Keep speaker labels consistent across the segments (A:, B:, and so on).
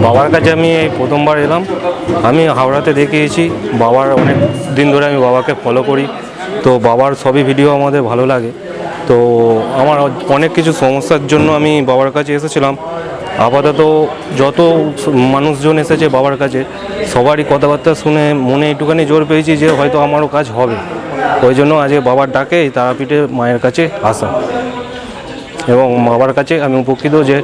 A: বাবার কাছে আমি এই প্রথমবার এলাম। আমি হাওড়াতে দেখিয়েছি, বাবার অনেক দিন ধরে আমি বাবাকে ফলো করি, তো বাবার সবই ভিডিও আমাদের ভালো লাগে। তো আমার অনেক কিছু সমস্যার জন্য আমি বাবার কাছে এসেছিলাম। আপাতত যত মানুষজন এসেছে বাবার কাছে, সবারই কথাবার্তা শুনে মনে একটুখানি জোর পেয়েছি যে হয়তো আমারও কাজ হবে। ওই জন্য আজকে বাবার ডাকে এই তারাপীঠে মায়ের কাছে আসা, এবং বাবার কাছে আমি উপকৃত যে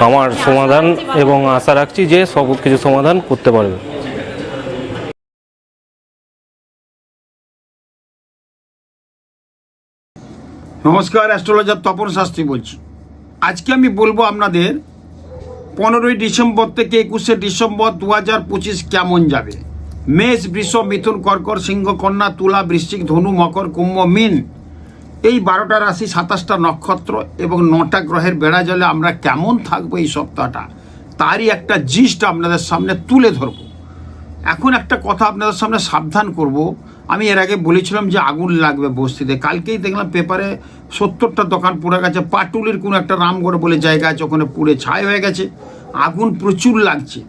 A: আমার সমাধান, এবং আশা রাখছি যে সব কিছু সমাধান করতে পারবে।
B: নমস্কার, অ্যাস্ট্রোলজার তপন শাস্ত্রী বলছি। আজকে আমি বলবো আপনাদের 15ই ডিসেম্বর থেকে 21শে ডিসেম্বর 2025 কেমন যাবে। মেষ, বৃষ, মিথুন, কর্কট, সিংহ, কন্যা, তুলা, বৃশ্চিক, ধনু, মকর, কুম্ভ, মীন, এই 12টা রাশি, 27টা নক্ষত্র এবং 9টা গ্রহের বেড়া জলে আমরা কেমন থাকবো এই সপ্তাহটা, তারই একটা জিস্ট আপনাদের সামনে তুলে ধরব। এখন একটা কথা আপনাদের সামনে সাবধান করব। আমি এর আগে বলেছিলাম যে আগুন লাগবে বস্তিতে। কালকেই দেখলাম পেপারে 70টা দোকান পুড়ে গেছে। পাটুলির কোনো একটা রামগড় বলে জায়গা আছে, ওখানে পুড়ে ছাই হয়ে গেছে। আগুন প্রচুর লাগছে,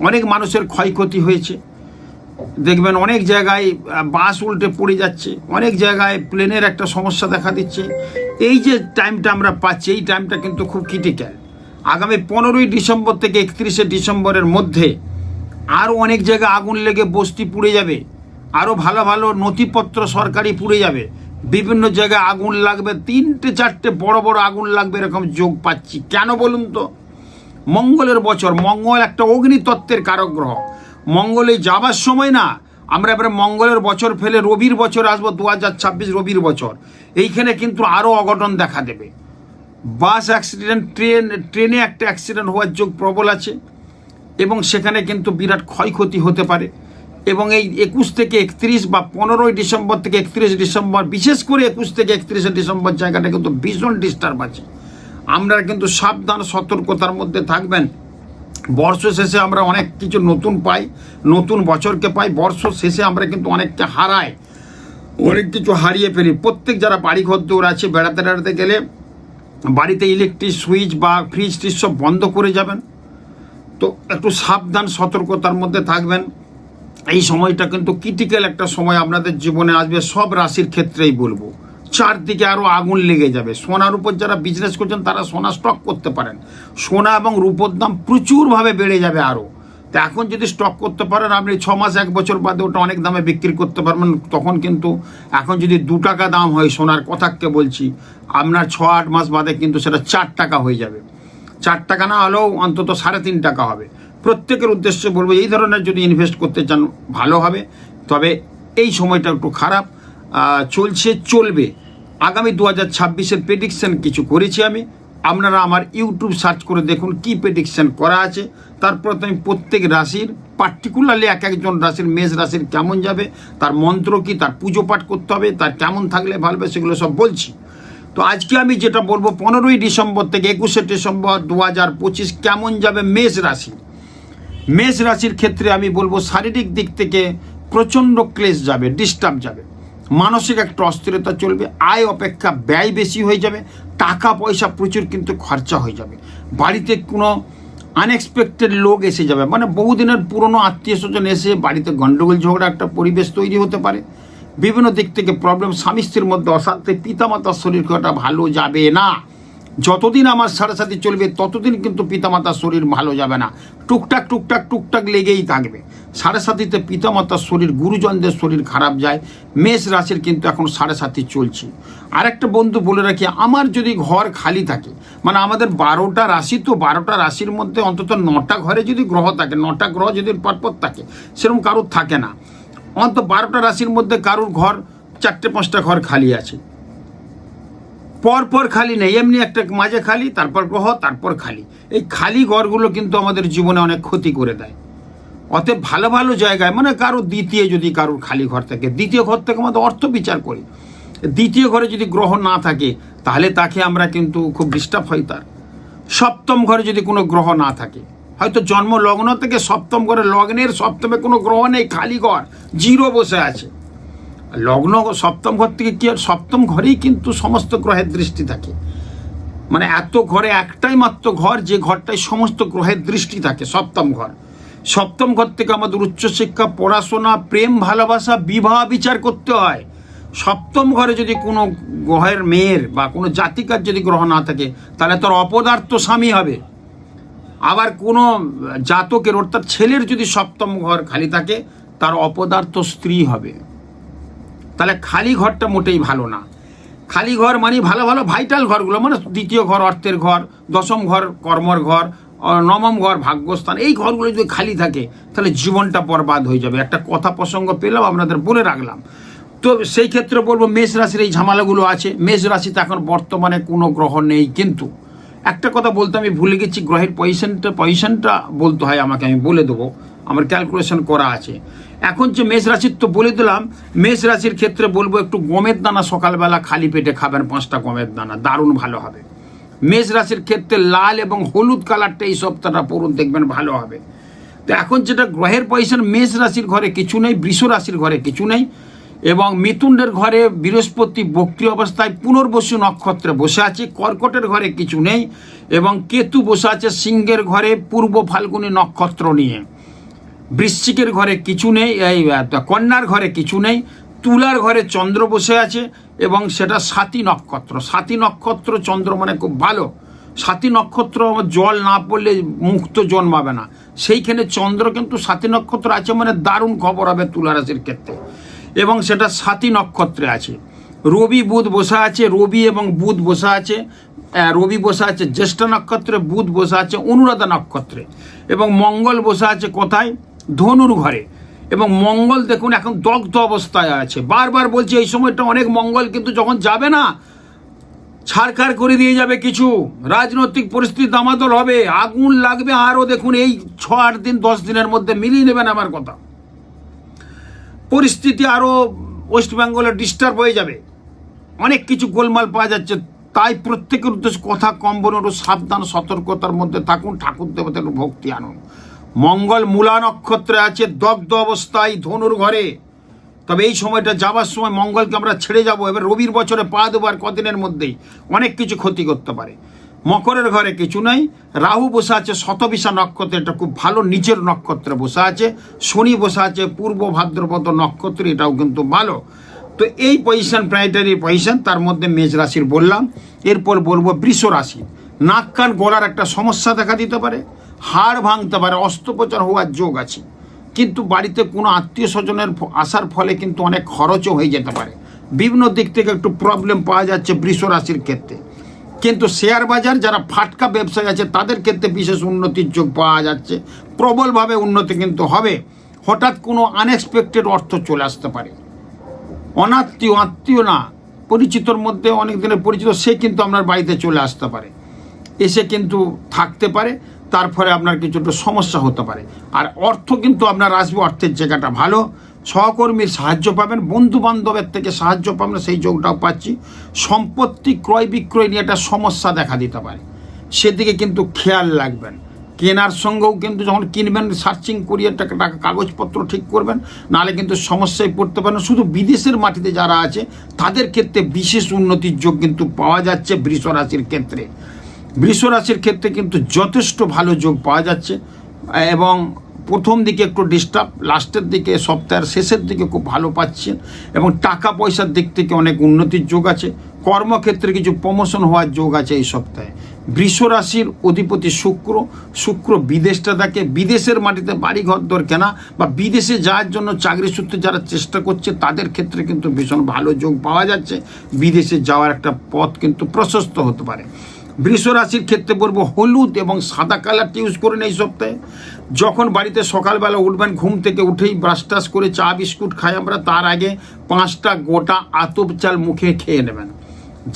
B: অনেক মানুষের ক্ষয়ক্ষতি হয়েছে। দেখবেন অনেক জায়গায় বাস উল্টে পড়ে যাচ্ছে, অনেক জায়গায় প্লেনের একটা সমস্যা দেখা দিচ্ছে। এই যে টাইমটা আমরা পাচ্ছি, এই টাইমটা কিন্তু খুব ক্রিটিক্যাল। আগামী 15ই ডিসেম্বর থেকে 31শে ডিসেম্বরের মধ্যে আরও অনেক জায়গায় আগুন লেগে বস্তি পুড়ে যাবে, আরও ভালো ভালো নথিপত্র সরকারি পুড়ে যাবে, বিভিন্ন জায়গায় আগুন লাগবে, 3-4টে বড় বড় আগুন লাগবে, এরকম যোগ পাচ্ছি। কেন বলুন তো? মঙ্গলের বছর, মঙ্গল একটা অগ্নিতত্ত্বের কারক গ্রহ। মঙ্গলে যাবার সময় না আমরা এবারে মঙ্গলের বছর ফেলে রবির বছর আসবো, 2026 রবির বছর। এইখানে কিন্তু আরও অঘটন দেখা দেবে। বাস অ্যাক্সিডেন্ট, ট্রেনে একটা অ্যাক্সিডেন্ট হওয়ার যোগ প্রবল আছে, এবং সেখানে কিন্তু বিরাট ক্ষয়ক্ষতি হতে পারে। এবং এই 21 থেকে 31 বা 15ই ডিসেম্বর থেকে 31 ডিসেম্বর, বিশেষ করে 21 থেকে 31শে ডিসেম্বর জায়গাটা কিন্তু ভীষণ ডিস্টার্ব আছে। আমরা কিন্তু সাবধান সতর্কতার মধ্যে থাকবেন। বর্ষ শেষে আমরা অনেক কিছু নতুন পাই, নতুন বছরকে পাই। বর্ষ শেষে আমরা কিন্তু অনেকটা হারাই, অনেক কিছু হারিয়ে ফেলি। প্রত্যেক যারা বাড়ি ঘর দৌড় আছে, বেড়াতে বেড়াতে গেলে বাড়িতে ইলেকট্রিক সুইচ বা ফ্রিজ টিজ সব বন্ধ করে যাবেন। তো একটু সাবধান সতর্কতার মধ্যে থাকবেন। এই সময়টা কিন্তু ক্রিটিক্যাল একটা সময় আপনাদের জীবনে আসবে, সব রাশির ক্ষেত্রেই বলবো। চারদিকে আরও আগুন লেগে যাবে। সোনার উপর যারা বিজনেস করছেন তারা সোনা স্টক করতে পারেন। সোনা এবং রূপোর দাম প্রচুরভাবে বেড়ে যাবে আরও। তো এখন যদি স্টক করতে পারেন, আপনি 6 মাস 1 বছর বাদে ওটা অনেক দামে বিক্রি করতে পারবেন। তখন কিন্তু এখন যদি 2 টাকা দাম হয় সোনার, কথাকে বলছি, আপনার 6-8 মাস বাদে কিন্তু সেটা 4 টাকা হয়ে যাবে। 4 টাকা না হলেও অন্তত 3.5 টাকা হবে। প্রত্যেকের উদ্দেশ্যে বলবো, এই ধরনের যদি ইনভেস্ট করতে চান ভালো হবে। তবে এই সময়টা একটু খারাপ চলবে। আগামী 2026-এর প্রেডিকশন কিছু করেছি আমি, আপনারা আমার ইউটিউব সার্চ করে দেখুন কি প্রেডিকশন করা আছে। তারপর আমি প্রত্যেক রাশির, পার্টিকুলারলি এক একজন রাশির, মেষ রাশির কেমন যাবে, তার মন্ত্র কি, তার পুজো পাঠ করতে হবে, তার কেমন থাকলে ভালো হবে, সেগুলো সব বলছি। তো আজকে আমি যেটা বলবো, 15ই ডিসেম্বর থেকে 21শে ডিসেম্বর 2025 কেমন যাবে মেষ রাশি। মেষ রাশির ক্ষেত্রে আমি বলবো শারীরিক দিক থেকে প্রচণ্ড ক্লেশ যাবে, ডিস্টার্ব যাবে, মানসিক একটা অস্থিরতা চলবে, আয় অপেক্ষা ব্যয় বেশি হয়ে যাবে, টাকা পয়সা প্রচুর কিন্তু খরচা হয়ে যাবে। বাড়িতে কোনো আনএক্সপেক্টেড লোক এসে যাবে, মানে বহুদিনের পুরনো আত্মীয় স্বজন এসে বাড়িতে গণ্ডগোল ঝগড়া একটা পরিবেশ তৈরি হতে পারে। বিভিন্ন দিক থেকে প্রবলেম, স্বামী স্ত্রীর মধ্যে অশান্তি, পিতামাতার শরীর খুবটা ভালো যাবে না। যতদিন আমার সাথে চলবে ততদিন কিন্তু পিতামাতার শরীর ভালো যাবে না। টুকটাক লেগেই থাকবে। সাথে পিতামাতার শরীর, গুরুজনদের শরীর খারাপ যায়। মেষ রাশির কিন্তু এখন 7.5 চলছে। আরেকটা বন্ধু বলে রাখি, আমার যদি ঘর খালি থাকে, মানে আমাদের 12টা রাশি, তো 12টা রাশির মধ্যে অন্তত 9টা ঘরে যদি গ্রহ থাকে, 9টা গ্রহ যদি পরপর থাকে, সেরকম কারোর থাকে না। অন্তত 12টা রাশির মধ্যে কারোর ঘর 4-5টা ঘর খালি আছে, পরপর খালি নেই, এমনি একটা মাঝে খালি, তারপর গ্রহ, তারপর খালি। এই খালি ঘরগুলো কিন্তু আমাদের জীবনে অনেক ক্ষতি করে দেয়। অতএব ভালো ভালো জায়গায়, মানে কারো দ্বিতীয়, যদি কারোর খালি ঘর থাকে, দ্বিতীয় ঘর থেকে আমাদের অর্থ বিচার করি। দ্বিতীয় ঘরে যদি গ্রহ না থাকে তাহলে তাকে আমরা কিন্তু খুব ডিস্টার্ব হয়। তার সপ্তম ঘরে যদি কোনো গ্রহ না থাকে, হয়তো জন্ম লগ্ন থেকে সপ্তম ঘরে, লগ্নের সপ্তমে কোনো গ্রহ নেই, খালি ঘর, জিরো বসে আছে। লগ্ন সপ্তম ঘর থেকে কি, আর সপ্তম ঘরেই কিন্তু সমস্ত গ্রহের দৃষ্টি থাকে। মানে এত ঘরে একটাই মাত্র ঘর যে ঘরটায় সমস্ত গ্রহের দৃষ্টি থাকে, সপ্তম ঘর। সপ্তম ঘর থেকে আমাদের উচ্চশিক্ষা, পড়াশোনা, প্রেম, ভালোবাসা, বিবাহ বিচার করতে হয়। সপ্তম ঘরে যদি কোনো গ্রহের মেয়ের বা কোনো জাতিকার যদি গ্রহ না থাকে তাহলে তার অপদার্থ স্বামী হবে। আবার কোনো জাতকের অর্থাৎ ছেলের যদি সপ্তম ঘর খালি থাকে তার অপদার্থ স্ত্রী হবে। তাহলে খালি ঘরটা মোটেই ভালো না। খালি ঘর মানে ভালো ভালো ভাইটাল ঘরগুলো, মানে দ্বিতীয় ঘর অর্থের ঘর, দশম ঘর কর্মর ঘর, নবম ঘর ভাগ্যস্থান, এই ঘরগুলো যদি খালি থাকে তাহলে জীবনটা বরবাদ হয়ে যাবে। একটা কথা প্রসঙ্গ পেলাম, আপনাদের বলে রাখলাম। তো সেই ক্ষেত্রে বলবো মেষ রাশির এই ঝামেলাগুলো আছে। মেষ রাশিতে এখন বর্তমানে কোনো গ্রহ নেই। কিন্তু একটা কথা বলতে আমি ভুলে গেছি, গ্রহের পজিশনটা বলতে হয় আমাকে, আমি বলে দেবো, আমার ক্যালকুলেশন করা আছে। এখন যে মেষ রাশির তো বলে দিলাম, মেষ রাশির ক্ষেত্রে বলবো একটু গমের দানা সকালবেলা খালি পেটে খাবেন, 5টা গমের দানা, দারুণ ভালো হবে। মেষ রাশির ক্ষেত্রে লাল এবং হলুদ কালারটা এই সপ্তাহটা পড়ুন, দেখবেন ভালো হবে। তো এখন যেটা গ্রহের পজিশন, মেষ রাশির ঘরে কিছু নেই, বৃষ রাশির ঘরে কিছু নেই, এবং মিথুনের ঘরে বৃহস্পতি বক্রী অবস্থায় পুনর্বসু নক্ষত্রে বসে আছে, কর্কটের ঘরে কিছু নেই, এবং কেতু বসে আছে সিংহের ঘরে পূর্ব ফাল্গুনী নক্ষত্র নিয়ে। বৃশ্চিকের ঘরে কিছু নেই, এই কন্যার ঘরে কিছু নেই, তুলার ঘরে চন্দ্র বসে আছে এবং সেটা সাতী নক্ষত্র। সাতী নক্ষত্র চন্দ্র মানে খুব ভালো। সাতী নক্ষত্র জল না পড়লে মুক্ত জন্মাবে না, সেইখানে চন্দ্র কিন্তু সাতী নক্ষত্র আছে, মানে দারুণ খবর হবে তুলা রাশির ক্ষেত্রে, এবং সেটা সাতী নক্ষত্রে আছে। রবি বুধ বসে আছে, রবি এবং বুধ বসে আছে, রবি বসে আছে জ্যেষ্ঠ নক্ষত্রে, বুধ বসে আছে অনুরাধা নক্ষত্রে, এবং মঙ্গল বসে আছে কোথায়, ধনুর ঘরে। এবং মঙ্গল দেখুন এখন দগ্ধ অবস্থায় আছে। বারবার বলছি এই সময়টা অনেক মঙ্গল কিন্তু যখন যাবে না, ছাড়খাড় করে দিয়ে যাবে, কিছু রাজনৈতিক পরিস্থিতি দামাদল হবে, আগুন লাগবে। আরও দেখুন এই 6-8 দিন 10 দিনের মধ্যে মিলিয়ে নেবেন আমার কথা, পরিস্থিতি আরও ওয়েস্ট বেঙ্গলে ডিস্টার্ব হয়ে যাবে, অনেক কিছু গোলমাল পাওয়া যাচ্ছে। তাই প্রত্যেকের উদ্দেশ্যে কথা কম বলুন, একটু সাবধান সতর্কতার মধ্যে থাকুন, ঠাকুর দেবতার ভক্তি আনুন। মঙ্গল মূলা নক্ষত্রে আছে দগ্ধ অবস্থায় ধনুর ঘরে। তবে এই সময়টা যাবার সময় মঙ্গলকে আমরা ছেড়ে যাব, এবার রবির বছরে পা দেবো আর কদিনের মধ্যেই, অনেক কিছু ক্ষতি করতে পারে। মকরের ঘরে কিছু নাই, রাহু বসে আছে শতবিশা নক্ষত্রে, এটা খুব ভালো নিচের নক্ষত্রে বসে আছে। শনি বসে আছে পূর্ব ভাদ্রপদ নক্ষত্রে, এটাও কিন্তু ভালো। তো এই পজিশন প্ল্যানেটারি পজিশন, তার মধ্যে মেষ রাশির বললাম। এরপর বলবো বৃষ রাশি। নাক কান গলার একটা সমস্যা দেখা দিতে পারে, হাড় ভাঙতে পারে, অস্ত্রোপচার হওয়ার যোগ আছে। কিন্তু বাড়িতে কোনো আত্মীয় স্বজনের আসার ফলে কিন্তু অনেক খরচও হয়ে যেতে পারে। বিভিন্ন দিক থেকে একটু প্রবলেম পাওয়া যাচ্ছে বৃষ রাশির ক্ষেত্রে। কিন্তু শেয়ার বাজার যারা ফাটকা ব্যবসায়ী আছে তাদের ক্ষেত্রে বিশেষ উন্নতির যোগ পাওয়া যাচ্ছে, প্রবলভাবে উন্নতি কিন্তু হবে। হঠাৎ কোনো আনএক্সপেক্টেড অর্থ চলে আসতে পারে। আত্মীয় না, পরিচিতর মধ্যে অনেক দিনের পরিচিত, সে কিন্তু আপনার বাড়িতে চলে আসতে পারে, এসে কিন্তু থাকতে পারে, তার ফলে আপনার কিছুটা সমস্যা হতে পারে। আর অর্থ কিন্তু আপনার আসবে, অর্থের জায়গাটা ভালো, সহকর্মীর সাহায্য পাবেন, বন্ধু বান্ধবের থেকে সাহায্য পাবেন, সেই যোগটাও পাচ্ছি। সম্পত্তি ক্রয় বিক্রয় নিয়ে একটা সমস্যা দেখা দিতে পারে, সেদিকে কিন্তু খেয়াল রাখবেন। কেনার সঙ্গেও কিন্তু যখন কিনবেন সার্চিং করিয়ে টাকা কাগজপত্র ঠিক করবেন, নাহলে কিন্তু সমস্যায় পড়তে পারেন। শুধু বিদেশের মাটিতে যারা আছে তাদের ক্ষেত্রে বিশেষ উন্নতির যোগ কিন্তু পাওয়া যাচ্ছে বৃষ রাশির ক্ষেত্রে। বৃষ রাশির ক্ষেত্রে কিন্তু যথেষ্ট ভালো যোগ পাওয়া যাচ্ছে, এবং প্রথম দিকে একটু ডিস্টার্ব, লাস্টের দিকে সপ্তাহের শেষের দিকে খুব ভালো পাচ্ছেন, এবং টাকা পয়সার দিক থেকে অনেক উন্নতির যোগ আছে। কর্মক্ষেত্রে কিছু প্রমোশন হওয়ার যোগ আছে এই সপ্তাহে। বৃষ রাশির অধিপতি শুক্র বিদেশটা থাকে, বিদেশের মাটিতে বাড়ি ঘর দর কেনা বা বিদেশে যাওয়ার জন্য চাকরি সূত্রে যারা চেষ্টা করছে তাদের ক্ষেত্রে কিন্তু ভীষণ ভালো যোগ পাওয়া যাচ্ছে। বিদেশে যাওয়ার একটা পথ কিন্তু প্রশস্ত হতে পারে। বৃষ রাশির ক্ষেত্রে বলবো হলুদ এবং সাদা কালারটা ইউজ করুন এই সপ্তাহে। যখন বাড়িতে সকালবেলা উঠবেন, ঘুম থেকে উঠেই ব্রাশ টাশ করে চা বিস্কুট খাই আমরা, তার আগে 5টা গোটা আতপ চাল মুখে খেয়ে নেবেন।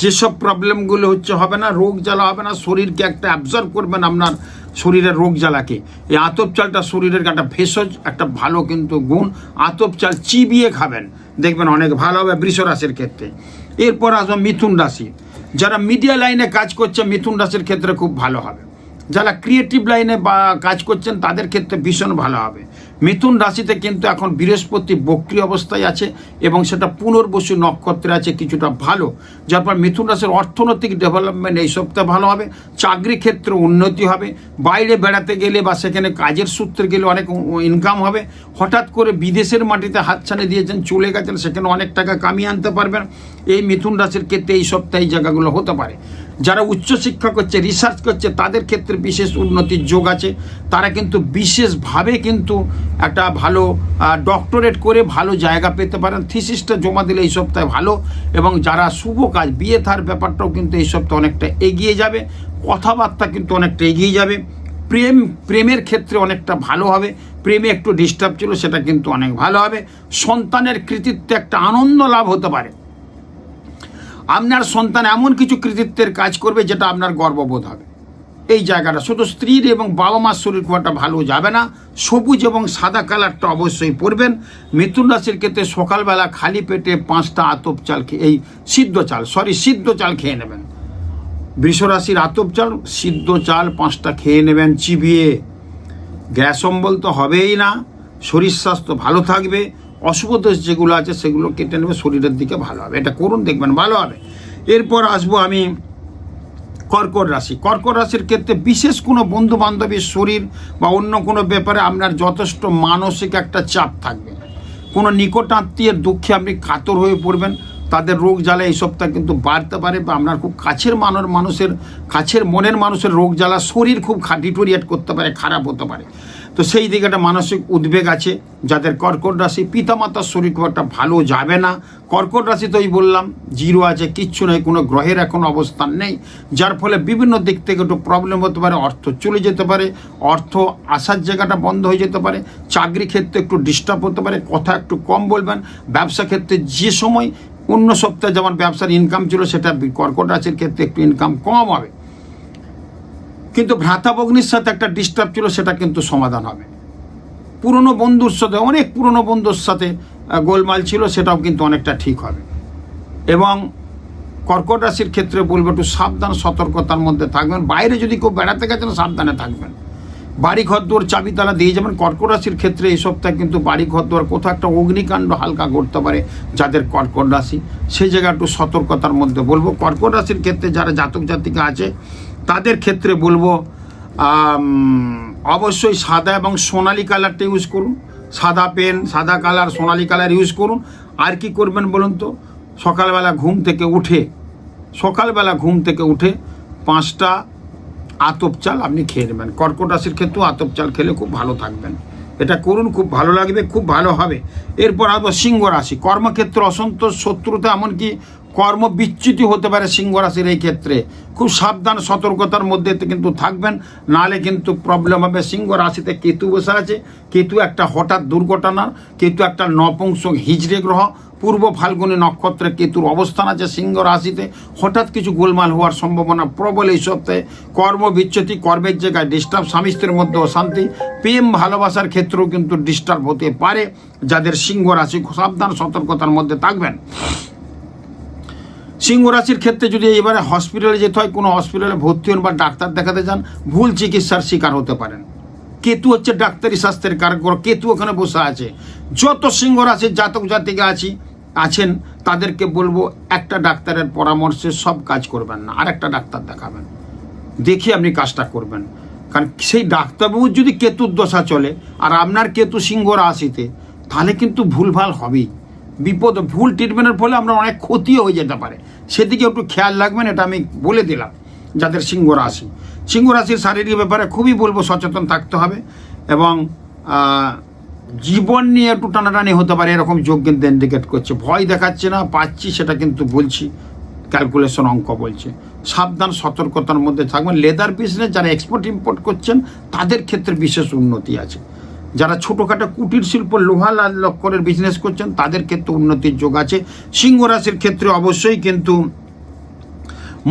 B: যেসব প্রবলেমগুলো হচ্ছে হবে না, রোগ জ্বালা হবে না, শরীরকে একটা অ্যাবজর্ব করবেন আপনার শরীরের রোগ জ্বালাকে। এই আতপ চালটা শরীরের একটা ভেষজ, একটা ভালো কিন্তু গুণ। আতপ চাল চিবিয়ে খাবেন, দেখবেন অনেক ভালো হবে বৃষ রাশির ক্ষেত্রে। এরপর আসবো মিথুন রাশি। যারা মিডিয়া লাইনে কাজ করছে মিথুন রাশির ক্ষেত্রে খুব ভালো হবে। যারা ক্রিয়েটিভ লাইনে বা কাজ করছেন তাদের ক্ষেত্রে ভীষণ ভালো হবে। মিথুন রাশিতে কিন্তু এখন বৃহস্পতি বক্রী অবস্থায় আছে এবং সেটা পুনর্বসু নক্ষত্রে আছে, কিছুটা ভালো, যার ফলে মিথুন রাশির অর্থনৈতিক ডেভেলপমেন্ট এই সপ্তাহে ভালো হবে। চাকরি ক্ষেত্রে উন্নতি হবে, বাইরে বেড়াতে গেলে বা সেখানে কাজের সূত্রে গেলে অনেক ইনকাম হবে। হঠাৎ করে বিদেশের মাটিতে হাতছানি দিয়েছেন, চলে গেছেন, সেখানে অনেক টাকা কামিয়ে আনতে পারবেন। এই মিথুন রাশির ক্ষেত্রে এই সপ্তাহে এই জায়গাগুলো হতে পারে। যারা উচ্চশিক্ষা করছে, রিসার্চ করছে, তাদের ক্ষেত্রে বিশেষ উন্নতির যোগ আছে। তারা কিন্তু বিশেষভাবে কিন্তু একটা ভালো ডক্টরেট করে ভালো জায়গা পেতে পারেন। থিসিসটা জমা দিলে এই সপ্তাহে ভালো। এবং যারা শুভ কাজ, বিয়ে থার ব্যাপারটাও কিন্তু এই সপ্তাহে অনেকটা এগিয়ে যাবে। কথাবার্তা কিন্তু অনেকটা এগিয়ে যাবে। প্রেমের ক্ষেত্রে অনেকটা ভালো হবে। প্রেমে একটু ডিস্টার্ব ছিল, সেটা কিন্তু অনেক ভালো হবে। সন্তানের কৃতিত্বে একটা আনন্দ লাভ হতে পারে। আপনার সন্তান এমন কিছু কৃতিত্বের কাজ করবে যেটা আপনার গর্ববোধ হবে। এই জায়গাটা শুধু স্ত্রীর এবং বাবা মার শরীর খুব একটা ভালো যাবে না। সবুজ এবং সাদা কালারটা অবশ্যই পরবেন। মিথুন রাশির ক্ষেত্রে সকালবেলা খালি পেটে 5টা আতপ চাল এই সিদ্ধ চাল খেয়ে নেবেন। বৃষ রাশির আতপ চাল, সিদ্ধ চাল 5টা খেয়ে নেবেন চিবিয়ে। গ্যাস অম্বল তো হবেই না, শরীর স্বাস্থ্য ভালো থাকবে। অশুভ দোষ যেগুলো আছে সেগুলো কেটে নেবে, শরীরের দিকে ভালো হবে। এটা করুন, দেখবেন ভালো হবে। এরপর আসবো আমি কর্কট রাশি। কর্কট রাশির ক্ষেত্রে বিশেষ কোনো বন্ধু বান্ধবীর শরীর বা অন্য কোনো ব্যাপারে আপনার যথেষ্ট মানসিক একটা চাপ থাকবে। কোনো নিকটাত্মীয়ের দুঃখে আপনি কাতর হয়ে পড়বেন। তাদের রোগ জ্বালা এই সপ্তাহে কিন্তু বাড়তে পারে, বা আপনার খুব কাছের মনের মানুষের রোগ জ্বালা, শরীর খুব ডিটোরিয়েট করতে পারে, খারাপ হতে পারে। তো সেই দিকে একটা মানসিক উদ্বেগ আছে যাদের কর্কট রাশি। পিতামাতার শরীর খুব একটা ভালো যাবে না। কর্কট রাশি তো বললাম 0 আছে, কিচ্ছু নেই, কোনো গ্রহের এখন অবস্থান নেই, যার ফলে বিভিন্ন দিক থেকে একটু প্রবলেম হতে পারে। অর্থ চলে যেতে পারে, অর্থ আসার জায়গাটা বন্ধ হয়ে যেতে পারে। চাকরি ক্ষেত্রে একটু ডিস্টার্ব হতে পারে, কথা একটু কম বলবেন। ব্যবসা ক্ষেত্রে যে সময় অন্য সপ্তাহে যেমন ব্যবসার ইনকাম ছিল, সেটা কর্কট রাশির ক্ষেত্রে একটু ইনকাম কম হবে। কিন্তু ভ্রাতাভগ্নির সাথে একটা ডিস্টার্ব ছিল, সেটা কিন্তু সমাধান হবে। পুরনো বন্ধুর সাথে, অনেক পুরনো বন্ধুর সাথে গোলমাল ছিল, সেটাও কিন্তু অনেকটা ঠিক হবে। এবং কর্কট রাশির ক্ষেত্রে বলবো একটু সাবধান, সতর্কতার মধ্যে থাকবেন। বাইরে যদি কেউ বেড়াতে গেছেন, সাবধানে থাকবেন। বাড়ি ঘর দুয়ার চাবি তালা দিয়ে যাবেন। কর্কট রাশির ক্ষেত্রে এই সপ্তাহে কিন্তু বাড়ি ঘর দুয়ার কোথাও একটা অগ্নিকাণ্ড হালকা ঘটতে পারে যাদের কর্কট রাশি, সেই জায়গা একটু সতর্কতার মধ্যে বলবো। কর্কট রাশির ক্ষেত্রে যারা জাতক জাতিকা আছে তাদের ক্ষেত্রে বলবো অবশ্যই সাদা এবং সোনালি কালারটা ইউজ করুন। সাদা পেন, সাদা কালার, সোনালি কালার ইউজ করুন। আর কি করবেন বলুন তো? সকালবেলা ঘুম থেকে উঠে 5টা আতপ চাল আপনি খেয়ে নেবেন। কর্কট রাশির ক্ষেত্রেও আতপ চাল খেলে খুব ভালো থাকবেন। এটা করুন, খুব ভালো লাগবে, খুব ভালো হবে। এরপর আসবো সিংহ রাশি। কর্মক্ষেত্রে অসন্তোষ, শত্রুতা, এমনকি কর্ম বিচ্যুতি হতে পারে সিংহ রাশির এই ক্ষেত্রে। খুব সাবধান, সতর্কতার মধ্যে কিন্তু থাকবেন, নাহলে কিন্তু প্রবলেম হবে। সিংহ রাশিতে কেতু বসে আছে। কেতু একটা হঠাৎ দুর্ঘটনা, কেতু একটা নপুংসক হিজড়ে গ্রহ। পূর্ব ফাল্গুনী নক্ষত্রে কেতুর অবস্থান আছে সিংহ রাশিতে। হঠাৎ কিছু গোলমাল হওয়ার সম্ভাবনা প্রবল এই সপ্তাহে। কর্ম বিচ্যুতি, কর্মের জায়গায় ডিস্টার্ব, স্বামী স্ত্রীর মধ্যে অশান্তি, প্রেম ভালোবাসার ক্ষেত্রেও কিন্তু ডিস্টার্ব হতে পারে। যাদের সিংহ রাশি, সাবধান, সতর্কতার মধ্যে থাকবেন। সিংহ রাশির ক্ষেত্রে যদি এবারে হসপিটালে যেতে হয়, কোনো হসপিটালে ভর্তি হন বা ডাক্তার দেখাতে যান, ভুল চিকিৎসার শিকার হতে পারেন। কেতু হচ্ছে ডাক্তারি শাস্ত্রের কারক, কেতু ওখানে বসে আছে। যত সিংহ রাশির জাতক জাতিকা আছেন তাদেরকে বলবো একটা ডাক্তারের পরামর্শে সব কাজ করবেন না, আরেকটা ডাক্তার দেখাবেন, দেখে আপনি কাজটা করবেন। কারণ সেই ডাক্তারবাবুর যদি কেতুর দশা চলে আর আপনার কেতু সিংহ রাশিতে, তাহলে কিন্তু ভুলভাল হবেই। বিপদ, ভুল ট্রিটমেন্টের ফলে আমরা অনেক ক্ষতিও হয়ে যেতে পারে, সেদিকে একটু খেয়াল রাখবেন। এটা আমি বলে দিলাম। যাদের সিংহ রাশির শারীরিক ব্যাপারে খুবই বলবো সচেতন থাকতে হবে। এবং জীবন নিয়ে একটু টানাটানি হতে পারে, এরকম যোগ কিন্তু ইন্ডিকেট করছে। ভয় দেখাচ্ছে না, পাচ্ছি, সেটা কিন্তু বলছি, ক্যালকুলেশন অঙ্ক বলছে। সাবধান, সতর্কতার মধ্যে থাকবেন। লেদার বিজনেস যারা এক্সপোর্ট ইম্পোর্ট করছেন তাদের ক্ষেত্রে বিশেষ উন্নতি আছে। যারা ছোটোখাটো কুটির শিল্প, লোহা লক্করের বিজনেস করছেন তাদের ক্ষেত্রে উন্নতির যোগ আছে। সিংহ রাশির ক্ষেত্রে অবশ্যই কিন্তু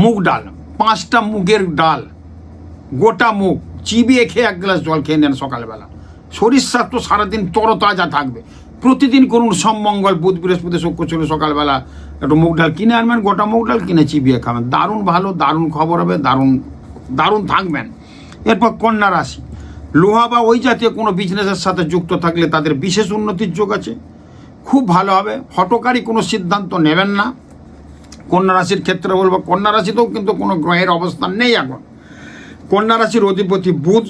B: মুগ ডাল, 5টা মুগের ডাল, গোটা মুগ চিবিয়ে খেয়ে 1 গ্লাস জল খেয়ে নেন সকালবেলা। শরীর স্বাস্থ্য সারাদিন তরতাজা থাকবে। প্রতিদিন করুন, সোম মঙ্গল বুধ বৃহস্পতি শুক্র চলে সকালবেলা একটু মুগ ডাল কিনে আনবেন, গোটা মুগ ডাল কিনে চিবিয়ে খাবেন। দারুণ ভালো, দারুণ খবর হবে, দারুণ থাকবেন। এরপর কন্যা রাশি, লোহা বা ওই জাতীয় কোনো বিজনেসের সাথে যুক্ত থাকলে তাদের বিশেষ উন্নতির যোগ আছে, খুব ভালো হবে। হঠকারী কোনো সিদ্ধান্ত নেবেন না। কন্যা রাশির ক্ষেত্রে বলবো, কন্যা রাশিতেও কিন্তু কোনো গ্রহের অবস্থান নেই এখন। কন্যা রাশির অধিপতি বুধ,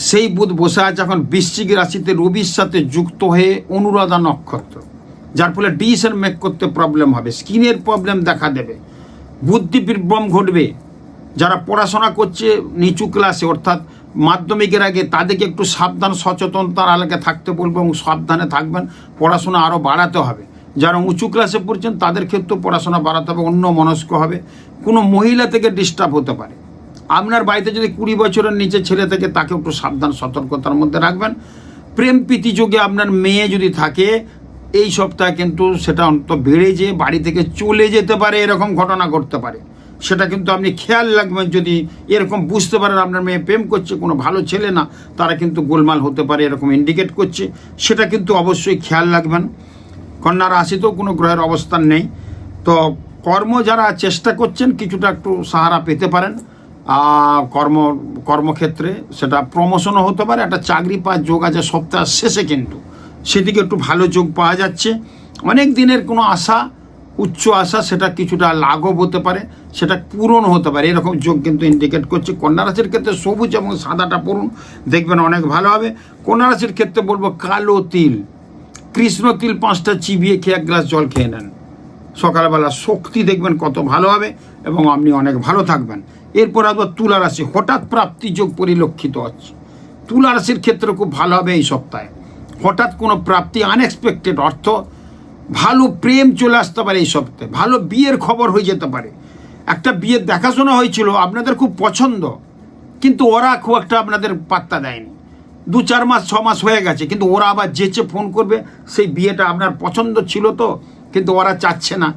B: সেই বুধ বসে আছে এখন বৃশ্চিক রাশিতে রবির সাথে যুক্ত হয়ে অনুরাধা নক্ষত্র, যার ফলে ডিসিশন মেক করতে প্রবলেম হবে, স্কিনের প্রবলেম দেখা দেবে, বুদ্ধি বিভ্রম ঘটবে। যারা পড়াশোনা করছে নিচু ক্লাসে অর্থাৎ মাধ্যমিকের আগে, তাদেরকে একটু সাবধান সচেতনতার আলোকে থাকতে বলবো এবং সাবধানে থাকবেন। পড়াশোনা আরও বাড়াতে হবে। যারা উঁচু ক্লাসে পড়ছেন তাদের ক্ষেত্রেও পড়াশোনা বাড়াতে হবে, অন্য মনস্ক হবে। কোনো মহিলা থেকে ডিস্টার্ব হতে পারে। আপনার বাড়িতে যদি 20 বছরের নিচে ছেলে থেকে, তাকে একটু সাবধান সতর্কতার মধ্যে রাখবেন। প্রেম প্রীতি যোগে আপনার মেয়ে যদি থাকে, এই সপ্তাহে কিন্তু সেটা অন্তত বেড়ে যেয়ে বাড়ি থেকে চলে যেতে পারে, এরকম ঘটনা ঘটতে পারে। সেটা কিন্তু আপনি খেয়াল রাখবেন। যদি এরকম বুঝতে পারেন আপনার মেয়ে প্রেম করছে, কোনো ভালো ছেলে না, তারা কিন্তু গোলমাল হতে পারে, এরকম ইন্ডিকেট করছে, সেটা কিন্তু অবশ্যই খেয়াল রাখবেন। কন্যা রাশিতেও কোনো গ্রহের অবস্থান নেই। তো যারা চেষ্টা করছেন কিছুটা একটু সাহারা পেতে পারেন। কর্মক্ষেত্রে সেটা প্রমোশনও হতে পারে, একটা চাকরি পাওয়ার যোগ আছে সপ্তাহের শেষে, কিন্তু সেদিকে একটু ভালো যোগ পাওয়া যাচ্ছে। অনেক দিনের কোনো আশা, উচ্চ আশা, সেটা কিছুটা লাঘব হতে পারে, সেটা পূরণ হতে পারে, এরকম যোগ কিন্তু ইন্ডিকেট করছে। কন্যা রাশির ক্ষেত্রে সবুজ এবং সাদাটা পড়ুন, দেখবেন অনেক ভালো হবে। কন্যা রাশির ক্ষেত্রে বলবো কালো তিল, কৃষ্ণ তিল 5টা চিবিয়ে খেয়ে 1 গ্লাস জল খেয়ে নেন সকালবেলা, শক্তি দেখবেন কত ভালো হবে এবং আপনি অনেক ভালো থাকবেন। এরপর আবার তুলা রাশি, হঠাৎ প্রাপ্তি যোগ পরিলক্ষিত হচ্ছে। তুলা রাশির ক্ষেত্রে খুব ভালো হবে এই সপ্তাহে। হঠাৎ কোনো প্রাপ্তি, আনএক্সপেক্টেড অর্থ, ভালো প্রেম চলে আসতে পারে এই সপ্তাহে, ভালো বিয়ের খবর হয়ে যেতে পারে। একটা বিয়ের দেখাশোনা হয়েছিল, আপনাদের খুব পছন্দ, কিন্তু ওরা খুব একটা আপনাদের পাত্তা দেয়নি। 2-4 মাস 6 মাস হয়ে গেছে, কিন্তু ওরা আবার যেচে ফোন করবে, সেই বিয়েটা আপনার পছন্দ ছিল তো, কিন্তু ওরা চাচ্ছে না,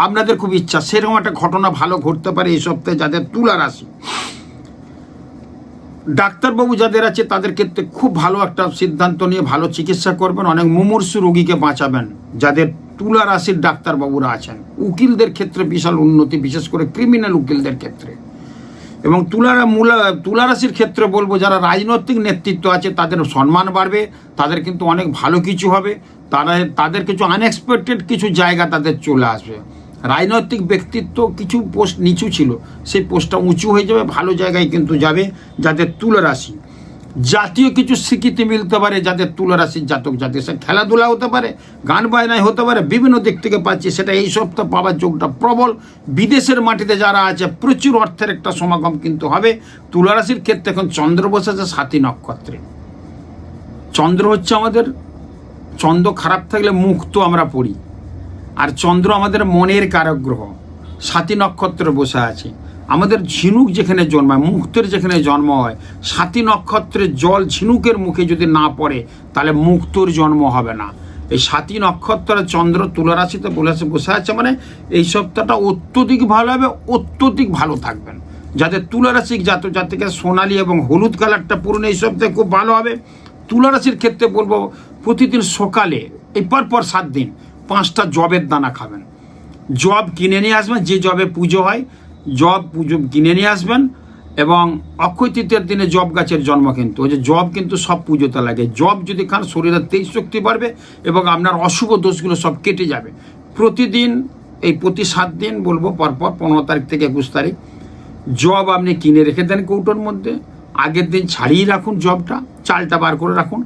B: আপনাদের খুব ইচ্ছা। সেরকম একটা ঘটনা ভালো ঘটতে পারে এই সপ্তাহে যাদের তুলা রাশি। ডাক্তারবাবু যাদের আছে তাদের ক্ষেত্রে খুব ভালো একটা সিদ্ধান্ত নিয়ে ভালো চিকিৎসা করবেন, অনেক মুমূর্ষু রোগীকে বাঁচাবেন যাদের তুলা রাশির ডাক্তারবাবুরা আছেন। উকিলদের ক্ষেত্রে বিশাল উন্নতি, বিশেষ করে ক্রিমিনাল উকিলদের ক্ষেত্রে। এবং তুলা রাশির ক্ষেত্রে বলবো যারা রাজনৈতিক নেতৃত্ব আছে তাদের সম্মান বাড়বে, তাদের কিন্তু অনেক ভালো কিছু হবে, তাদের কিছু আনএক্সপেক্টেড কিছু জায়গা তাদের চলে আসবে। রাজনৈতিক ব্যক্তিত্ব কিছু পোস্ট নিচু ছিল, সেই পোস্টটা উঁচু হয়ে যাবে, ভালো জায়গায় কিন্তু যাবে যাদের তুলা রাশি। জাতীয় কিছু স্বীকৃতি মিলতে পারে যাদের তুলা রাশির জাতক জাতি, সে খেলাধুলা হতে পারে, গান বাজনায় হতে পারে, বিভিন্ন দিক থেকে পাচ্ছি, সেটা এই সপ্তাহ পাওয়ার যোগটা প্রবল। বিদেশের মাটিতে যারা আছে প্রচুর অর্থের একটা সমাগম কিন্তু হবে। তুলা রাশির ক্ষেত্রে এখন চন্দ্র বসেছে 7ই নক্ষত্রে। চন্দ্র হচ্ছে আমাদের, চন্দ্র খারাপ থাকলে মুখ তো আমরা পড়ি, আর চন্দ্র আমাদের মনের কারক গ্রহ। 7ই নক্ষত্রে বসে আছে। আমাদের ঝিনুক যেখানে জন্মায়, মুক্তের যেখানে জন্ম হয়, 7ই নক্ষত্রের জল ঝিনুকের মুখে যদি না পড়ে, তাহলে মুক্তর জন্ম হবে না। এই 7ই নক্ষত্রের চন্দ্র তুলা রাশিতে বসে আছে, মানে এই সপ্তাহটা অত্যধিক ভালো হবে, অত্যধিক ভালো থাকবেন। যাদের তুলা রাশি জাতক জাতিকে সোনালী এবং হলুদ কালারটা পুরনো এই সপ্তাহে খুব ভালো হবে। তুলা রাশির ক্ষেত্রে বলবো প্রতিদিন সকালে এই পর 7 দিন 5টা জবের দানা খাবেন। জব কিনে নিয়ে আসবেন, যে জবে পুজো হয় জব পুজো কিনে নিয়ে আসবেন। এবং অক্ষয় তৃতীয়ার দিনে জব গাছের জন্ম, কিন্তু ওই যে জব কিন্তু সব পুজোতে লাগে। জব যদি খান শরীরের তেজ শক্তি বাড়বে এবং আপনার অশুভ দোষগুলো সব কেটে যাবে। প্রতিদিন প্রতি 7 দিন বলবো পরপর 15 তারিখ থেকে 21 তারিখ জব আপনি কিনে রেখে দেন কৌটোর মধ্যে, আগের দিন ছাড়িয়ে রাখুন জবটা, চালটা বার করে রাখুন,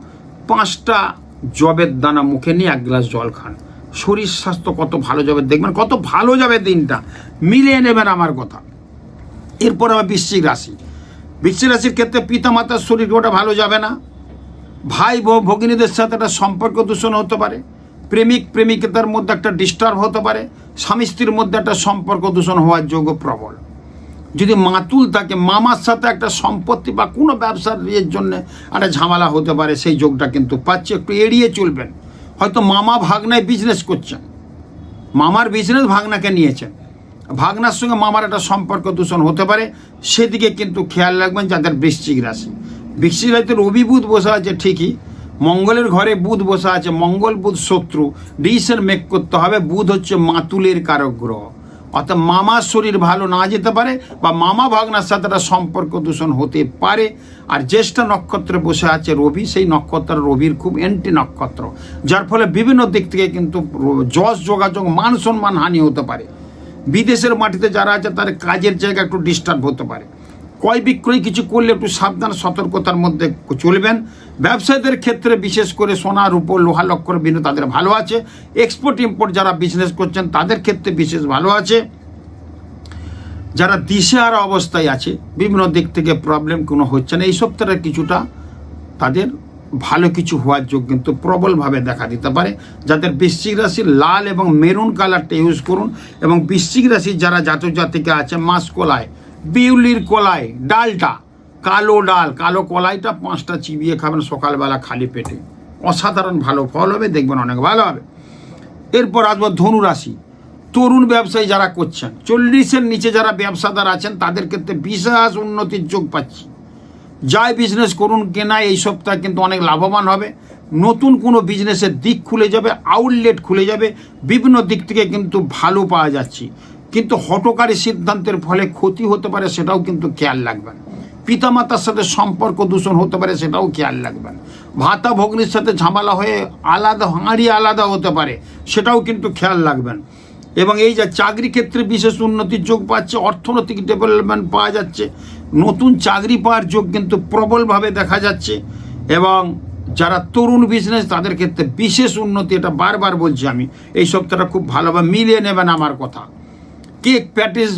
B: 5টা জবের দানা মুখে নিয়ে 1 গ্লাস জল খান। শরীর স্বাস্থ্য কত ভালো যাবে, দেখবেন কত ভালো যাবে দিনটা, মিলিয়ে নেবেন আমার কথা। এরপর আবার বৃশ্চিক রাশি। বৃশ্চিক রাশির ক্ষেত্রে পিতামাতার শরীর ওটা ভালো যাবে না, ভাই ভগিনীদের সাথে একটা সম্পর্ক দূষণ হতে পারে, প্রেমিক প্রেমিকাদের মধ্যে একটা ডিস্টার্ব হতে পারে, স্বামী স্ত্রীর মধ্যে একটা সম্পর্ক দূষণ হওয়ার যোগ্য প্রবল। যদি মাতুল থাকে, মামার সাথে একটা সম্পত্তি বা কোনো ব্যবসার ইয়ের জন্য একটা ঝামেলা হতে পারে, সেই যোগটা কিন্তু পাচ্ছে, একটু এড়িয়ে চলবেন। হয়তো মামা ভাগনায় বিজনেস করছেন, মামার বিজনেস ভাগনাকে নিয়েছেন, ভাগনার সঙ্গে মামার একটা সম্পর্ক দূষণ হতে পারে, সেদিকে কিন্তু খেয়াল রাখবেন যাদের বৃশ্চিক রাশি। বৃশ্চিক রাশিতে রবি বুধ বসে আছে ঠিকই, মঙ্গলের ঘরে বুধ বসে আছে, মঙ্গল বুধ শত্রু, ডিসিশন মেক করতে হবে। বুধ হচ্ছে মাতুলের কারক গ্রহ, অর্থাৎ মামার শরীর ভালো না যেতে পারে বা মামা ভাগনার সাথে একটা সম্পর্ক দূষণ হতে পারে। আর জ্যেষ্ঠা নক্ষত্রে বসে আছে রবি, সেই নক্ষত্র রবির খুব এন্টি নক্ষত্র, যার ফলে বিভিন্ন দিক থেকে কিন্তু যশ যোগাযোগ মান সম্মান হানি হতে পারে। বিদেশের মাটিতে যারা আছে তাদের কাজের জায়গা একটু ডিস্টার্ব হতে পারে। ক্রয় বিক্রয় কিছু করলে একটু সাবধান সতর্কতার মধ্যে চলবেন। ব্যবসায়ীদের ক্ষেত্রে বিশেষ করে সোনা রূপো লোহা লক্কর বিন্দু তাদের ভালো আছে। এক্সপোর্ট ইম্পোর্ট যারা বিজনেস করছেন তাদের ক্ষেত্রে বিশেষ ভালো আছে। যারা দিশেহারা অবস্থায় আছে, বিভিন্ন দিক থেকে প্রবলেম কোনো হচ্ছে না, এই সপ্তাহে কিছুটা তাদের ভালো কিছু হওয়ার যোগ কিন্তু প্রবলভাবে দেখা দিতে পারে। যাদের বৃশ্চিক রাশির লাল এবং মেরুন কালারটা ইউজ করুন। এবং বৃশ্চিক রাশির যারা জাতক জাতিকা আছে, মাসকলায়, বিউলির কলায় ডালটা, কালো ডাল, কালো কলাইটা 5টা চিবিয়ে খাবেন সকালবেলা খালি পেটে, অসাধারণ ভালো ফল হবে, দেখবেন অনেক ভালো হবে। এরপর আসবো ধনু রাশি। তরুণ ব্যবসায়ী যারা করছেন, 40-এর নিচে যারা ব্যবসাদার আছেন তাদের ক্ষেত্রে বিশেষ উন্নতির যোগ পাচ্ছি। যাই বিজনেস করুন কেনা এই সপ্তাহে কিন্তু অনেক লাভবান হবে। নতুন কোনো বিজনেসের দিক খুলে যাবে, আউটলেট খুলে যাবে, বিভিন্ন দিক থেকে কিন্তু ভালো পাওয়া যাচ্ছে। কিন্তু হঠকারী সিদ্ধান্তের ফলে ক্ষতি হতে পারে, সেটাও কিন্তু খেয়াল রাখবেন। পিতামাতার সাথে সম্পর্ক দূষণ হতে পারে, সেটাও খেয়াল রাখবেন। ভাতা ভগ্নির সাথে ঝামেলা হয়ে আলাদা হাঁড়ি আলাদা হতে পারে, সেটাও কিন্তু খেয়াল রাখবেন। এবং এই যে চাকরি ক্ষেত্রে বিশেষ উন্নতির যোগ পাচ্ছে, অর্থনৈতিক ডেভেলপমেন্ট পাওয়া যাচ্ছে, নতুন চাকরি পাওয়ার যোগ কিন্তু প্রবলভাবে দেখা যাচ্ছে। এবং যারা তরুণ বিজনেস তাদের ক্ষেত্রে বিশেষ উন্নতি, এটা বারবার বলছি আমি, এই সপ্তাহটা খুব ভালোভাবে মিলিয়ে নেবেন আমার কথা। কেক প্যাটিস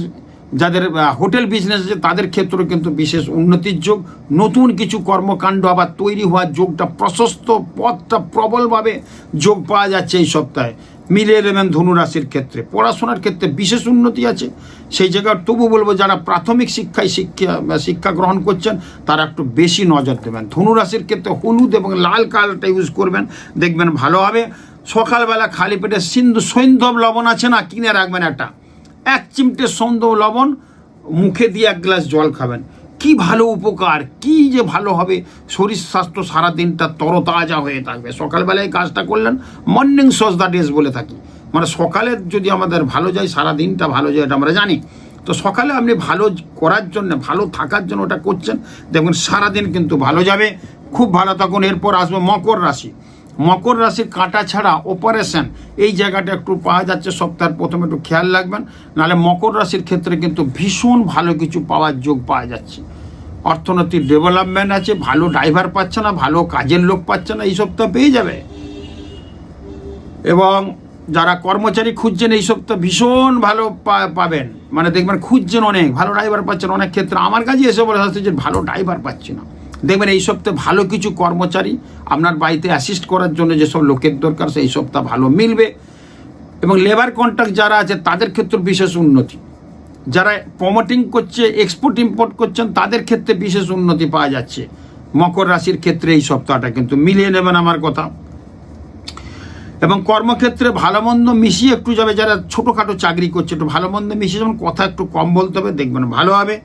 B: যাদের হোটেল বিজনেস আছে তাদের ক্ষেত্রেও কিন্তু বিশেষ উন্নতির যোগ, নতুন কিছু কর্মকাণ্ড আবার তৈরি হওয়ার যোগটা, প্রশস্ত পথটা প্রবলভাবে যোগ পাওয়া যাচ্ছে এই সপ্তাহে। মিলিয়ে নেবেন ধনু রাশির ক্ষেত্রে। পড়াশোনার ক্ষেত্রে বিশেষ উন্নতি আছে সেই জায়গায়। তবু বলবো যারা প্রাথমিক শিক্ষা গ্রহণ করছেন তারা একটু বেশি নজর দেবেন। ধনু রাশির ক্ষেত্রে হলুদ এবং লাল কালারটা ইউজ করবেন, দেখবেন ভালো হবে। সকালবেলা খালি পেটে সৈন্ধব লবণ আছে না, কিনে রাখবেন একটা, 1 চিমটে সৈন্ধব লবণ মুখে দিয়ে 1 গ্লাস জল খাবেন। কি ভালো উপকার, কি যে ভালো হবে, শরীর স্বাস্থ্য সারাদিনটা তরতাজা হয়ে থাকবে। সকালবেলায় কাজটা করলেন, মর্নিং সস দ্য ডেজ বলে থাকি, মানে সকালে যদি আমাদের ভালো যায় সারাদিনটা ভালো যায়, এটা আমরা জানি। তো সকালে আপনি ভালো করার জন্য, ভালো থাকার জন্য ওটা করছেন, দেখবেন সারাদিন কিন্তু ভালো যাবে, খুব ভালো থাকুন। এরপর আসবে মকর রাশি। মকর রাশির কাটা ছাড়া অপারেশন এই জায়গাটা একটু পাওয়া যাচ্ছে সপ্তাহের প্রথমে, একটু খেয়াল রাখবেন। নাহলে মকর রাশির ক্ষেত্রে কিন্তু ভীষণ ভালো কিছু পাওয়ার যোগ পাওয়া যাচ্ছে। অর্থনৈতিক ডেভেলপমেন্ট আছে, ভালো ড্রাইভার পাচ্ছে না, ভালো কাজের লোক পাচ্ছে না, এই সপ্তাহ পেয়ে যাবে। এবং যারা কর্মচারী খুঁজছেন এই সপ্তাহ ভীষণ ভালো পাবেন, মানে দেখবেন খুঁজছেন অনেক, ভালো ড্রাইভার পাচ্ছেন। অনেক ক্ষেত্রে আমার কাছে এসে বলে আসছে যে ভালো ড্রাইভার পাচ্ছি না, দেখবেন এই সপ্তাহে ভালো কিছু কর্মচারী আপনার বাড়িতে অ্যাসিস্ট করার জন্য যেসব লোকের দরকার সেই সপ্তাহ ভালো মিলবে। এবং লেবার কন্ট্রাক্ট যারা আছে তাদের ক্ষেত্রে বিশেষ উন্নতি। যারা প্রমোটিং করছে, এক্সপোর্ট ইম্পোর্ট করছেন তাদের ক্ষেত্রে বিশেষ উন্নতি পাওয়া যাচ্ছে। মকর রাশির ক্ষেত্রে এই সপ্তাহটা কিন্তু মিলিয়ে নেবেন আমার কথা। এবং কর্মক্ষেত্রে ভালো মন্দ মিশিয়ে একটু যাবে। যারা ছোটোখাটো চাকরি করছে একটু ভালো মন্দ মিশিয়ে যেমন কথা একটু কম বলতে হবে, দেখবেন ভালো হবে।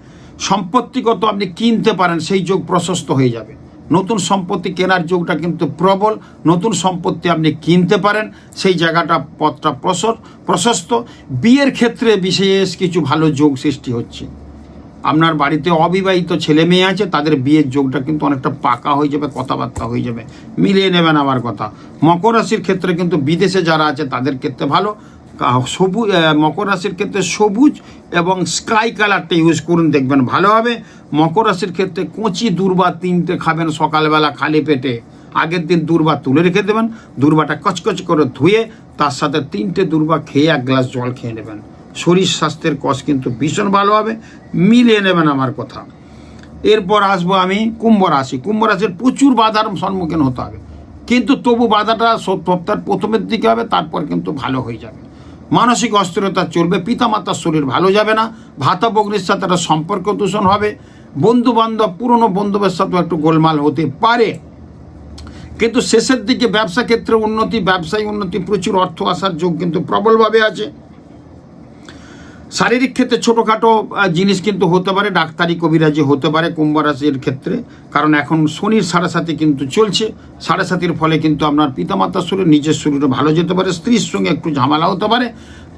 B: সম্পত্তিগত আপনি কিনতে পারেন, সেই যোগ প্রশস্ত হয়ে যাবে। নতুন সম্পত্তি কেনার যোগটা কিন্তু প্রবল, নতুন সম্পত্তি আপনি কিনতে পারেন, সেই জায়গাটা পথটা প্রশস্ত। বিয়ের ক্ষেত্রে বিশেষ কিছু ভালো যোগ সৃষ্টি হচ্ছে। আপনার বাড়িতে অবিবাহিত ছেলে মেয়ে আছে, তাদের বিয়ের যোগটা কিন্তু অনেকটা পাকা হয়ে যাবে, কথাবার্তা হয়ে যাবে, মিলিয়ে নেবেন আমার কথা। মকর রাশির ক্ষেত্রে কিন্তু বিদেশে যারা আছে তাদের ক্ষেত্রে ভালো। সবুজ, মকর রাশির ক্ষেত্রে সবুজ এবং স্কাই কালারটা ইউজ করুন, দেখবেন ভালো হবে। মকর রাশির ক্ষেত্রে কচি দূর্বা 3টে খাবেন সকালবেলা খালি পেটে। আগের দিন দূর্বা তুলে রেখে দেবেন, দূর্বাটা কচকচ করে ধুয়ে তার সাথে 3টে দূর্বা খেয়ে 1 গ্লাস জল খেয়ে নেবেন। শরীর স্বাস্থ্যের কষ কিন্তু ভীষণ ভালো হবে, মিলিয়ে নেবেন আমার কথা। এরপর আসবো আমি কুম্ভ রাশি। কুম্ভ রাশির প্রচুর বাধার সম্মুখীন হতে হবে, কিন্তু তবু বাধাটা সপ্তাহের প্রথমের দিকে হবে, তারপর কিন্তু ভালো হয়ে যাবে। মানসিক অস্থিরতা চলবে, পিতামাতার শরীর ভালো যাবে না, ভাতা ভগ্নির সাথে একটা সম্পর্ক দূষণ হবে, বন্ধু বান্ধব পুরনো বন্ধুদের সাথেও একটু গোলমাল হতে পারে। কিন্তু শেষের দিকে ব্যবসা ক্ষেত্রে উন্নতি, ব্যবসায়ী উন্নতি, প্রচুর অর্থ আসার যোগ কিন্তু প্রবলভাবে আছে। শারীরিক ক্ষেত্রে ছোটোখাটো জিনিস কিন্তু হতে পারে, ডাক্তারি কবিরাজি হতে পারে কুম্ভ রাশির ক্ষেত্রে, কারণ এখন শনির 7.5 কিন্তু চলছে। 7.5 ফলে কিন্তু আপনার পিতামাতার শরীর, নিজের শরীরে ভালো যেতে পারে, স্ত্রীর সঙ্গে একটু ঝামেলা হতে পারে,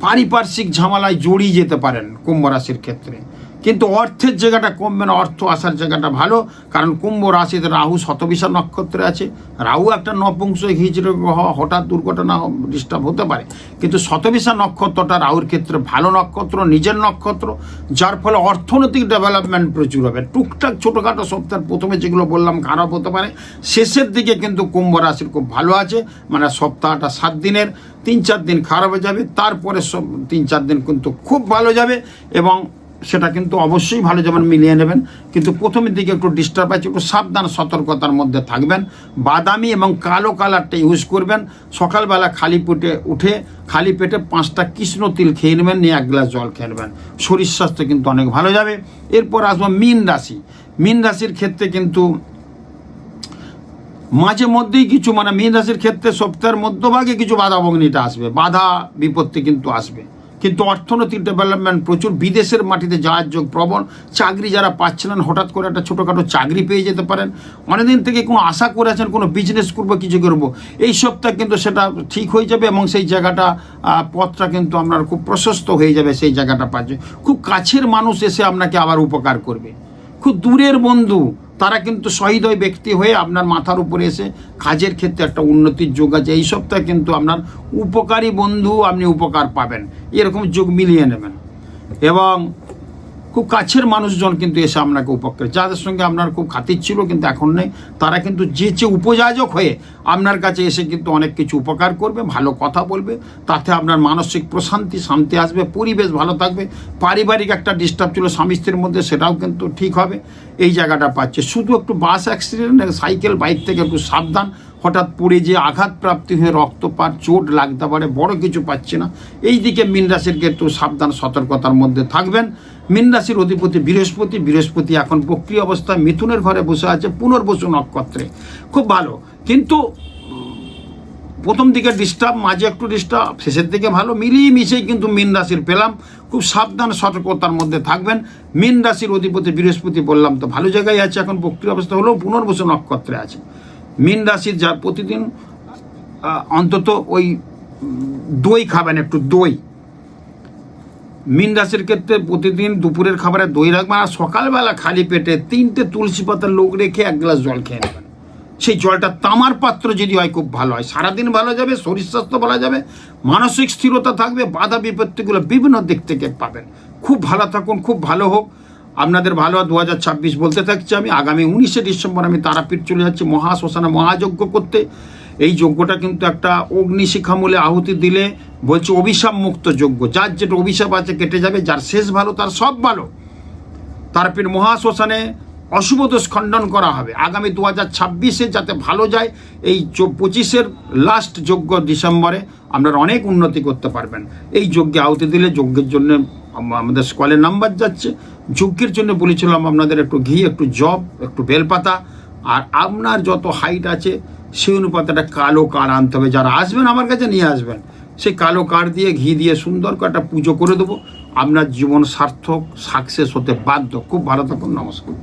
B: পারিপার্শ্বিক ঝামেলায় জড়িয়ে যেতে পারেন কুম্ভ রাশির ক্ষেত্রে। কিন্তু অর্থের জায়গাটা কমবে না, অর্থ আসার জায়গাটা ভালো, কারণ কুম্ভ রাশিতে রাহু শতবিশা নক্ষত্রে আছে। রাহু একটা নপুংস হিজড়ে গ্রহ, হঠাৎ দুর্ঘটনা ডিস্টার্ব হতে পারে, কিন্তু শতবিশা নক্ষত্রটা রাহুর ক্ষেত্রে ভালো নক্ষত্র, নিজের নক্ষত্র, যার ফলে অর্থনৈতিক ডেভেলপমেন্ট প্রচুর হবে। টুকটাক ছোটোখাটো সপ্তাহের প্রথমে যেগুলো বললাম খারাপ হতে পারে, শেষের দিকে কিন্তু কুম্ভ রাশির খুব ভালো আছে। মানে সপ্তাহটা 7 দিনের 3-4 দিন খারাপ হয়ে যাবে, তারপরে 3-4 দিন কিন্তু খুব ভালো যাবে, এবং সেটা কিন্তু অবশ্যই ভালো যেমন মিলিয়ে নেবেন। কিন্তু প্রথমের দিকে একটু ডিস্টার্ব আছে, একটু সাবধান সতর্কতার মধ্যে থাকবেন। বাদামি এবং কালো কালারটা ইউজ করবেন। সকালবেলা খালি পেটে উঠে খালি পেটে 5টা কৃষ্ণ তিল খেয়ে নেবেন, নিয়ে 1 গ্লাস জল খেয়ে নেবেন, শরীর স্বাস্থ্য কিন্তু অনেক ভালো যাবে। এরপর আসবো মীন রাশি। মীন রাশির ক্ষেত্রে কিন্তু মাঝে মধ্যেই কিছু, মানে মীন রাশির ক্ষেত্রে সপ্তাহের মধ্যভাগে কিছু বাধা বগ্নিটা আসবে, বাধা বিপত্তি কিন্তু আসবে, কিন্তু অর্থনৈতিক ডেভেলপমেন্ট প্রচুর। বিদেশের মাটিতে যাওয়ার যোগ প্রবল। চাকরি যারা পাচ্ছিলেন, হঠাৎ করে একটা ছোটোখাটো চাকরি পেয়ে যেতে পারেন। অনেকদিন থেকে কোনো আশা করে আছেন কোনো বিজনেস করবো, কিছু করবো, এই সপ্তাহে কিন্তু সেটা ঠিক হয়ে যাবে, এবং সেই জায়গাটা পথটা কিন্তু আপনার খুব প্রশস্ত হয়ে যাবে। সেই জায়গাটা পাচ্ছে, খুব কাছের মানুষ এসে আপনাকে আবার উপকার করবে। খুব দূরের বন্ধু তারা কিন্তু সহৃদয় ব্যক্তি হয়ে আপনার মাথার উপরে এসে কাজের ক্ষেত্রে একটা উন্নতির যোগ আছে। এই সপ্তাহে কিন্তু আপনার উপকারী বন্ধু আপনি উপকার পাবেন, এরকম যোগ মিলিয়ে নেবেন। এবং খুব কাছের মানুষজন কিন্তু এসে আপনাকে উপকার, যাদের সঙ্গে আপনার খুব খাতির ছিল কিন্তু এখন নেই, তারা কিন্তু যে উপযাজক হয়ে আপনার কাছে এসে কিন্তু অনেক কিছু উপকার করবে, ভালো কথা বলবে, তাতে আপনার মানসিক প্রশান্তি, শান্তি আসবে, পরিবেশ ভালো থাকবে। পারিবারিক একটা ডিস্টার্ব ছিল স্বামী স্ত্রীর মধ্যে, সেটাও কিন্তু ঠিক হবে, এই জায়গাটা পাচ্ছে। শুধু একটু বাস অ্যাক্সিডেন্ট, সাইকেল, বাইক থেকে একটু সাবধান। হঠাৎ পড়ে যে আঘাতপ্রাপ্তি হয়ে রক্তপাত, চোট লাগতে পারে, বড় কিছু পাচ্ছে না। এই দিকে মীন রাশির একটু সাবধান সতর্কতার মধ্যে থাকবেন। মীন রাশির অধিপতি বৃহস্পতি এখন বক্রী অবস্থায় মিথুনের ঘরে বসে আছে, পুনর্বসু নক্ষত্রে, খুব ভালো। কিন্তু প্রথম দিকে ডিস্টার্ব, মাঝে একটু ডিস্টার্ব, শেষের দিকে ভালো, মিলিয়ে মিশেই কিন্তু মীন রাশির পেলাম। খুব সাবধান সতর্কতার মধ্যে থাকবেন। মীন রাশির অধিপতি বৃহস্পতি বললাম তো ভালো জায়গায় আছে, এখন বক্রী অবস্থা হলেও পুনর্বসু নক্ষত্রে আছে। মীন রাশির যা প্রতিদিন অন্তত ওই দই খাবেন, একটু দই। মীন রাশির ক্ষেত্রে প্রতিদিন দুপুরের খাবারে দই রাখবেন, আর সকালবেলা খালি পেটে 3টে তুলসী পাতার লোক রেখে 1 গ্লাস জল খেয়ে নেবেন। সেই জলটা তামার পাত্র যদি হয় খুব ভালো হয়, সারাদিন ভালো যাবে, শরীর স্বাস্থ্য ভালো যাবে, মানসিক স্থিরতা থাকবে, বাধা বিপত্তিগুলো বিভিন্ন দিক থেকে পাবেন। খুব ভালো থাকুন, খুব ভালো হোক আপনাদের, ভালো 2026 বলতে থাকছি আমি। আগামী 19শে ডিসেম্বর আমি তারাপীঠ চলে যাচ্ছি মহাশ্মশানে মহাযজ্ঞ করতে। এই যজ্ঞটা কিন্তু একটা অগ্নিশিখামূলে আহুতি দিলে বলছে অভিশাপ মুক্ত যজ্ঞ, যার যেটা অভিশাপ আছে কেটে যাবে, যার শেষ ভালো তার সব ভালো। তারাপীঠ মহাশ্মশানে অশুভ দোষ খণ্ডন করা হবে আগামী 2026-এ, যাতে ভালো যায়। এই 25-এর লাস্ট যজ্ঞ ডিসেম্বরে আপনারা অনেক উন্নতি করতে পারবেন। এই যজ্ঞে আহুতি দিলে, যজ্ঞের জন্য আমাদের স্কলের নাম্বার যাচ্ছে, যজ্ঞের জন্য বলেছিলাম আপনাদের একটু ঘি, একটু জব, একটু বেলপাতা, আর আপনার যত হাইট আছে সেই অনুপাতে একটা কালো কার্ড আনতে হবে। যারা আসবেন আমার কাছে নিয়ে আসবেন, সেই কালো কার্ড দিয়ে ঘি দিয়ে সুন্দর করে একটা পুজো করে দেবো। আপনার জীবন সার্থক সাকসেস হতে বাধ্য। খুব ভালো থাকুন, নমস্কার।